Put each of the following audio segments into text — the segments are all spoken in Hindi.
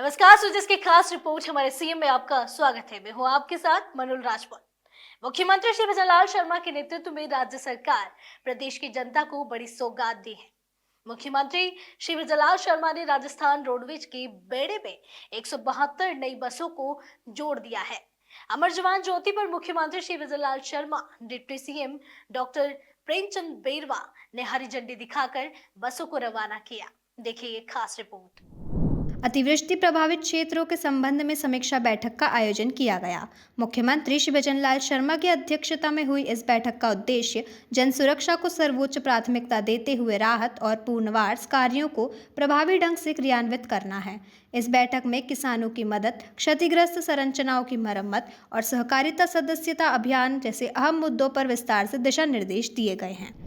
नमस्कार। सुजिस की खास रिपोर्ट हमारे सीएम में आपका स्वागत है। मैं हूं आपके साथ मनुल राजपूत। मुख्यमंत्री श्री विजयलाल शर्मा के नेतृत्व में राज्य सरकार प्रदेश की जनता को बड़ी सौगात दी है। मुख्यमंत्री श्री विजयलाल शर्मा ने राजस्थान रोडवेज के बेड़े में 172 नई बसों को जोड़ दिया है। अमर जवान ज्योति पर मुख्यमंत्री Shri Vijaylal Sharma, deputy CM doctor Premchand Bairwa ने हरी झंडी दिखाकर बसों को रवाना किया। देखिए ये खास रिपोर्ट। अतिवृष्टि प्रभावित क्षेत्रों के संबंध में समीक्षा बैठक का आयोजन किया गया। मुख्यमंत्री श्री विजयलाल शर्मा की अध्यक्षता में हुई इस बैठक का उद्देश्य जन सुरक्षा को सर्वोच्च प्राथमिकता देते हुए राहत और पुनर्वास कार्यों को प्रभावी ढंग से क्रियान्वित करना है। इस बैठक में किसानों की मदद, क्षतिग्रस्त संरचनाओं की मरम्मत और सहकारिता सदस्यता अभियान जैसे अहम मुद्दों पर विस्तार से दिशा निर्देश दिए गए हैं।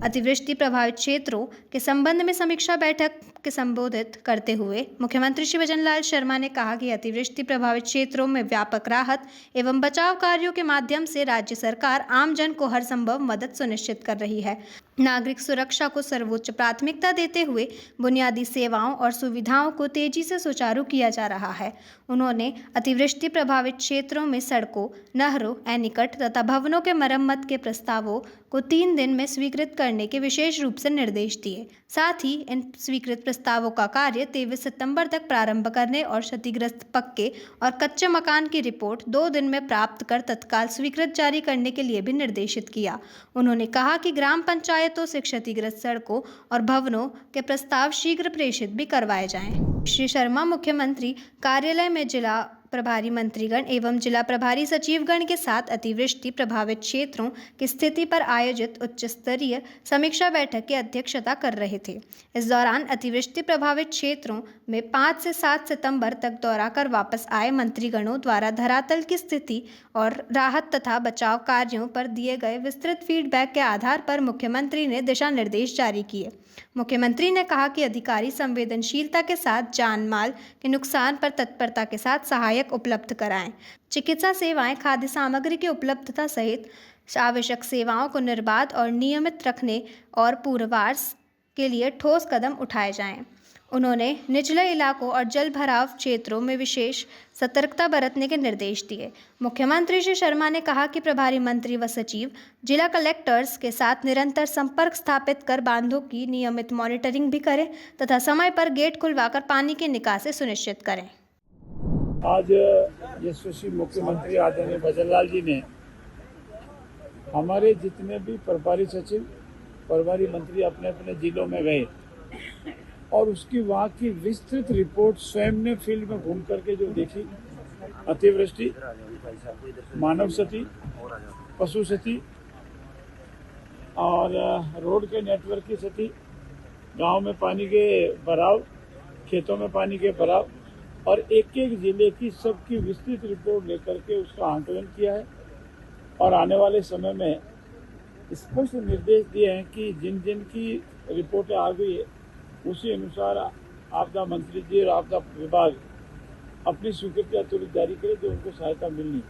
अतिवृष्टि प्रभावित क्षेत्रों के संबंध में समीक्षा बैठक के संबोधित करते हुए मुख्यमंत्री श्री विजयलाल शर्मा ने कहा कि अतिवृष्टि प्रभावित क्षेत्रों में व्यापक राहत एवं बचाव कार्यों के माध्यम से राज्य सरकार आमजन को हर संभव मदद सुनिश्चित कर रही है। नागरिक सुरक्षा को सर्वोच्च प्राथमिकता देते हुए बुनियादी सेवाओं और सुविधाओं को तेजी से सुचारू किया जा रहा है। उन्होंने अतिवृष्टि प्रभावित क्षेत्रों में सड़कों, नहरों, एनीकट तथा भवनों के मरम्मत के प्रस्तावों को 3 दिन में स्वीकृत करने के विशेष रूप से निर्देश दिए। साथ ही इन स्वीकृत प्रस्तावों का कार्य 23 सितंबर तक प्रारंभ करने और क्षतिग्रस्त पक्के और कच्चे मकान की रिपोर्ट 2 दिन में प्राप्त कर तत्काल स्वीकृत जारी करने के लिए भी निर्देशित किया। उन्होंने कहा कि ग्राम पंचायतों से क्षतिग्रस्त सड़कों और भवनों के प्रस्ताव शीघ्र प्रेषित भी करवाए जाएं। श्री शर्मा मुख्यमंत्री कार्यालय में जिला प्रभारी मंत्रीगण एवं जिला प्रभारी सचिवगण के साथ अतिवृष्टि प्रभावित क्षेत्रों की स्थिति पर आयोजित उच्च स्तरीय समीक्षा बैठक की अध्यक्षता कर रहे थे। इस दौरान अतिवृष्टि प्रभावित क्षेत्रों में 5 से 7 सितंबर तक दौरा कर वापस आए मंत्रीगणों द्वारा धरातल की स्थिति और राहत तथा बचाव कार्यों पर दिए गए विस्तृत फीडबैक के आधार पर मुख्यमंत्री ने दिशा निर्देश जारी किए। मुख्यमंत्री ने कहा कि अधिकारी संवेदनशीलता के साथ जान माल के नुकसान पर तत्परता के साथ सहायक उपलब्ध कराएं। चिकित्सा सेवाएं, खाद्य सामग्री की उपलब्धता सहित आवश्यक सेवाओं को निर्बाध और नियमित रखने और पुनर्वास के लिए ठोस कदम उठाए जाएं। उन्होंने निचले इलाकों और जल भराव क्षेत्रों में विशेष सतर्कता बरतने के निर्देश दिए। मुख्यमंत्री श्री शर्मा ने कहा कि प्रभारी मंत्री व सचिव जिला कलेक्टर्स के साथ निरंतर संपर्क स्थापित कर बांधों की नियमित मॉनिटरिंग भी करें तथा समय पर गेट खुलवाकर पानी की निकासी सुनिश्चित करें। आज यशस्वी मुख्यमंत्री आदरणीय भजनलाल जी ने हमारे जितने भी प्रभारी सचिव, प्रभारी मंत्री अपने अपने जिलों में गए और उसकी वहाँ की विस्तृत रिपोर्ट स्वयं ने फील्ड में घूम करके जो देखी, अतिवृष्टि, मानव क्षति, पशु क्षति और रोड के नेटवर्क की क्षति, गांव में पानी के भराव, खेतों में पानी के भराव और एक एक जिले की सबकी विस्तृत रिपोर्ट लेकर के उसका आंकलन किया है और आने वाले समय में स्पष्ट निर्देश दिए हैं कि जिन जिन की रिपोर्टें आ गई है उसी अनुसार आपदा मंत्री जी और आपदा विभाग अपनी स्वीकृति तुरंत जारी करे जो उनको सहायता मिलनी।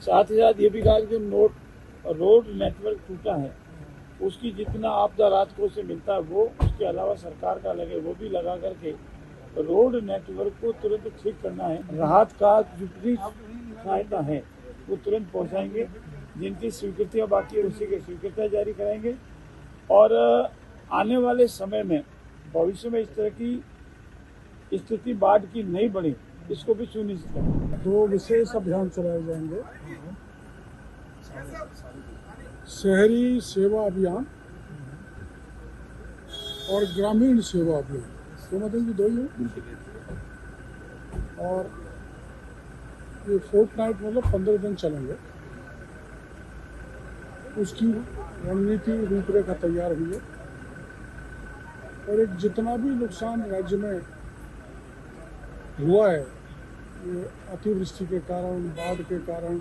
साथ ही साथ ये भी कहा कि जो रोड नेटवर्क टूटा है उसकी जितना आपदा राहत कोष से मिलता है वो, उसके अलावा सरकार का लगे वो भी लगा करके रोड नेटवर्क को तुरंत ठीक करना है। राहत का जितनी सहायता है वो तुरंत पहुंचाएंगे। जिनकी स्वीकृतियाँ बाकी है उसी की स्वीकृतियाँ जारी कराएंगे और आने वाले समय में भविष्य में इस तरह की स्थिति बाढ़ की नहीं बढ़े इसको भी सुनिश्चित करेंगे। 2 विशेष अभियान चलाए जाएंगे। शहरी सेवा अभियान और ग्रामीण सेवा अभियान, तो मतलब 2 ही है। और ये फोर्टनाइट मतलब 15 दिन चलेंगे। उसकी रणनीति रूपरेखा तैयार हुई है और एक जितना भी नुकसान राज्य में हुआ है ये अतिवृष्टि के कारण, बाढ़ के कारण,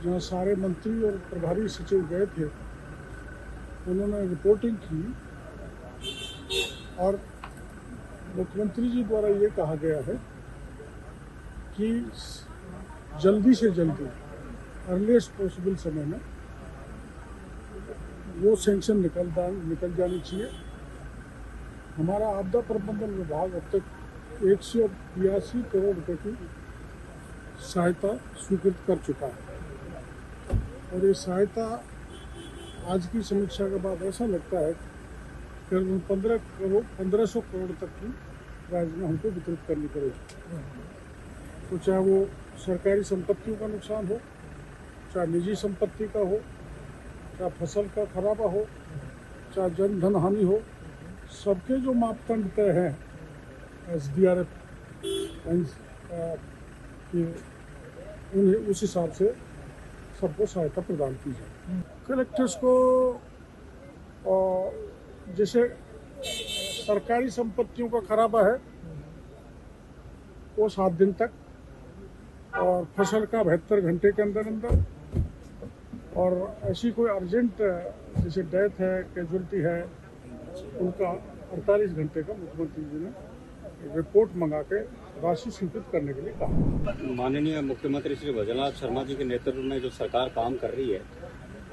जहाँ सारे मंत्री और प्रभारी सचिव गए थे उन्होंने रिपोर्टिंग की और मुख्यमंत्री जी द्वारा ये कहा गया है कि जल्दी से जल्दी अर्लीस्ट पॉसिबल समय में वो सैंक्शन निकल जानी चाहिए। हमारा आपदा प्रबंधन विभाग अब तक 182 करोड़ रुपए की सहायता स्वीकृत कर चुका है। और ये सहायता आज की समीक्षा के बाद ऐसा लगता है कि 1500 करोड़ तक की राज्य में हमको वितरित करनी पड़ेगी। तो चाहे वो सरकारी संपत्तियों का नुकसान हो, चाहे निजी संपत्ति का हो, चाहे फसल का खराबा हो, चाहे जन धन हानि हो, सबके जो मापदंड तय हैं SDRF कि उन्हें उस हिसाब से सबको सहायता प्रदान की जाए। कलेक्टर्स को जैसे सरकारी संपत्तियों का खराबा है वो 7 दिन तक, और फसल का 72 घंटे के अंदर अंदर, और ऐसी कोई अर्जेंट जैसे डेथ है, कैजुअल्टी है, उनका 48 घंटे का मुख्यमंत्री जी ने रिपोर्ट मंगा के राशि स्वीकृत करने के लिए कहा। माननीय मुख्यमंत्री श्री भजनलाल शर्मा जी के नेतृत्व में जो सरकार काम कर रही है,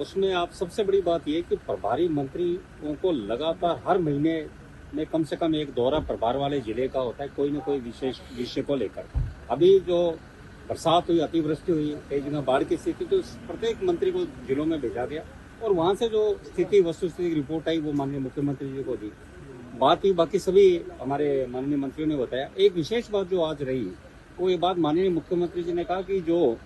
उसमें आप सबसे बड़ी बात यह कि प्रभारी मंत्रियों को लगातार हर महीने में कम से कम एक दौरा प्रभार वाले जिले का होता है, कोई न कोई विशेष विषय को लेकर। अभी जो बरसात हुई, अतिवृष्टि हुई, कई जगह बाढ़ की स्थिति, तो प्रत्येक मंत्री को जिलों में भेजा गया और वहां से जो स्थिति वस्तुस्थिति की रिपोर्ट आई वो माननीय मुख्यमंत्री जी को दी। बात ही बाकी सभी हमारे माननीय मंत्रियों ने बताया। एक विशेष बात जो आज रही वो ये बात माननीय मुख्यमंत्री जी ने कहा कि जो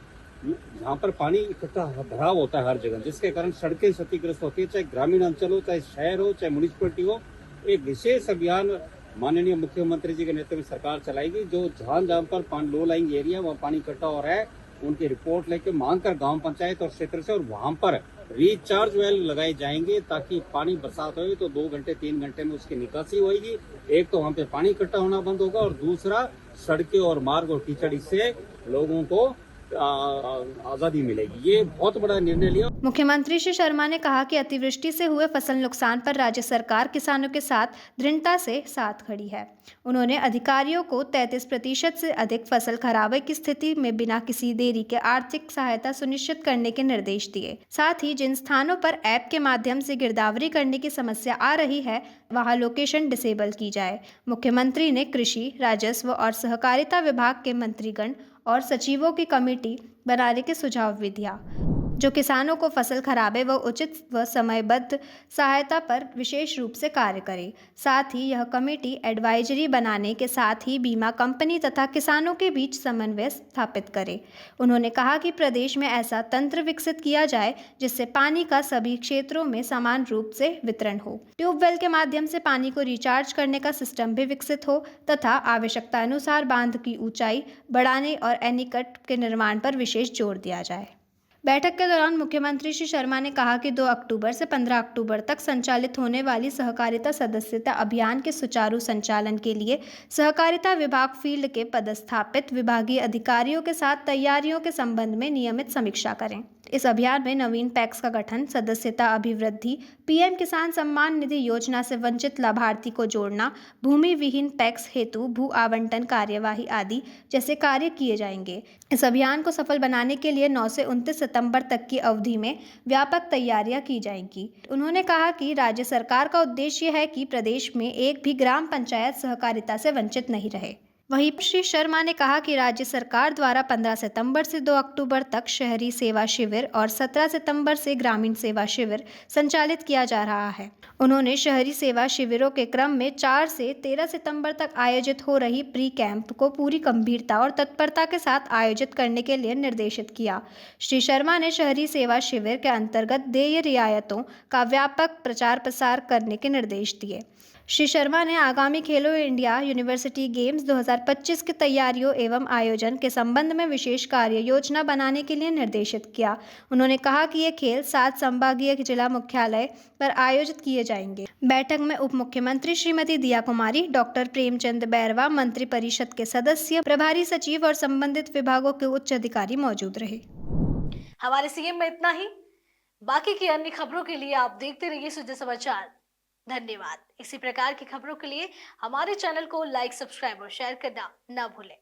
जहाँ पर पानी इकट्ठा भराव होता है हर जगह, जिसके कारण सड़कें क्षतिग्रस्त होती है, चाहे ग्रामीण अंचल हो, चाहे शहर हो, चाहे म्यूनिसिपलिटी हो, एक विशेष अभियान माननीय मुख्यमंत्री जी के नेतृत्व में सरकार चलाएगी। जो जहाँ पर लो लाइंग एरिया वहाँ पानी इकट्ठा हो रहा है, उनकी रिपोर्ट लेके मांग कर गाँव पंचायत और क्षेत्र से, और वहाँ पर रिचार्ज वेल लगाए जाएंगे ताकि पानी बरसात हो तो 2 घंटे 3 घंटे में उसकी निकासी होगी। एक तो वहाँ पे पानी इकट्ठा होना बंद होगा और दूसरा सड़कें और मार्ग और कीचड़ से लोगों को आजादी मिलेगी। ये बहुत बड़ा निर्णय लिया। मुख्यमंत्री श्री शर्मा ने कहा कि अतिवृष्टि से हुए फसल नुकसान पर राज्य सरकार किसानों के साथ दृढ़ता से साथ खड़ी है। उन्होंने अधिकारियों को 33% से अधिक फसल खराबे की स्थिति में बिना किसी देरी के आर्थिक सहायता सुनिश्चित करने के निर्देश दिए। साथ ही जिन स्थानों पर ऐप के माध्यम से गिरदावरी करने की समस्या आ रही है वहां लोकेशन डिसेबल की जाए। मुख्यमंत्री ने कृषि, राजस्व और सहकारिता विभाग के मंत्रीगण और सचिवों की कमेटी बनाने के सुझाव भी दिया, जो किसानों को फसल खराबे व उचित व समयबद्ध सहायता पर विशेष रूप से कार्य करे। साथ ही यह कमेटी एडवाइजरी बनाने के साथ ही बीमा कंपनी तथा किसानों के बीच समन्वय स्थापित करे। उन्होंने कहा कि प्रदेश में ऐसा तंत्र विकसित किया जाए जिससे पानी का सभी क्षेत्रों में समान रूप से वितरण हो। ट्यूबवेल के माध्यम से पानी को रिचार्ज करने का सिस्टम भी विकसित हो तथा आवश्यकता अनुसार बांध की ऊंचाई बढ़ाने और एनीकट के निर्माण पर विशेष जोर दिया जाए। बैठक के दौरान मुख्यमंत्री श्री शर्मा ने कहा कि 2 अक्टूबर से 15 अक्टूबर तक संचालित होने वाली सहकारिता सदस्यता अभियान के सुचारू संचालन के लिए सहकारिता विभाग फील्ड के पदस्थापित विभागीय अधिकारियों के साथ तैयारियों के संबंध में नियमित समीक्षा करें। इस अभियान में नवीन पैक्स का गठन, सदस्यता अभिवृद्धि, पीएम किसान सम्मान निधि योजना से वंचित लाभार्थी को जोड़ना, भूमि विहीन पैक्स हेतु भू आवंटन कार्यवाही आदि जैसे कार्य किए जाएंगे। इस अभियान को सफल बनाने के लिए 9 से 29 सितंबर तक की अवधि में व्यापक तैयारियां की जाएंगी। उन्होंने कहा कि राज्य सरकार का उद्देश्य है कि प्रदेश में एक भी ग्राम पंचायत सहकारिता से वंचित नहीं रहे। वहीं श्री शर्मा ने कहा कि राज्य सरकार द्वारा 15 सितंबर से 2 अक्टूबर तक शहरी सेवा शिविर और 17 सितंबर से ग्रामीण सेवा शिविर संचालित किया जा रहा है। उन्होंने शहरी सेवा शिविरों के क्रम में 4 से 13 सितंबर तक आयोजित हो रही प्री कैंप को पूरी गंभीरता और तत्परता के साथ आयोजित करने के लिए निर्देशित किया। श्री शर्मा ने शहरी सेवा शिविर के अंतर्गत देय रियायतों का व्यापक प्रचार प्रसार करने के निर्देश दिए। श्री शर्मा ने आगामी खेलो इंडिया यूनिवर्सिटी गेम्स 2025 की तैयारियों एवं आयोजन के संबंध में विशेष कार्य योजना बनाने के लिए निर्देशित किया। उन्होंने कहा कि ये खेल 7 संभागीय जिला मुख्यालय पर आयोजित किए जाएंगे। बैठक में उप मुख्यमंत्री श्रीमती दिया कुमारी, डॉक्टर प्रेमचंद बैरवा, मंत्री परिषद के सदस्य, प्रभारी सचिव और संबंधित विभागों के उच्च अधिकारी मौजूद रहे। हमारे सीएम में इतना ही। बाकी की अन्य खबरों के लिए आप देखते रहिए सुजय समाचार। धन्यवाद। इसी प्रकार की खबरों के लिए हमारे चैनल को लाइक, सब्सक्राइब और शेयर करना न भूलें।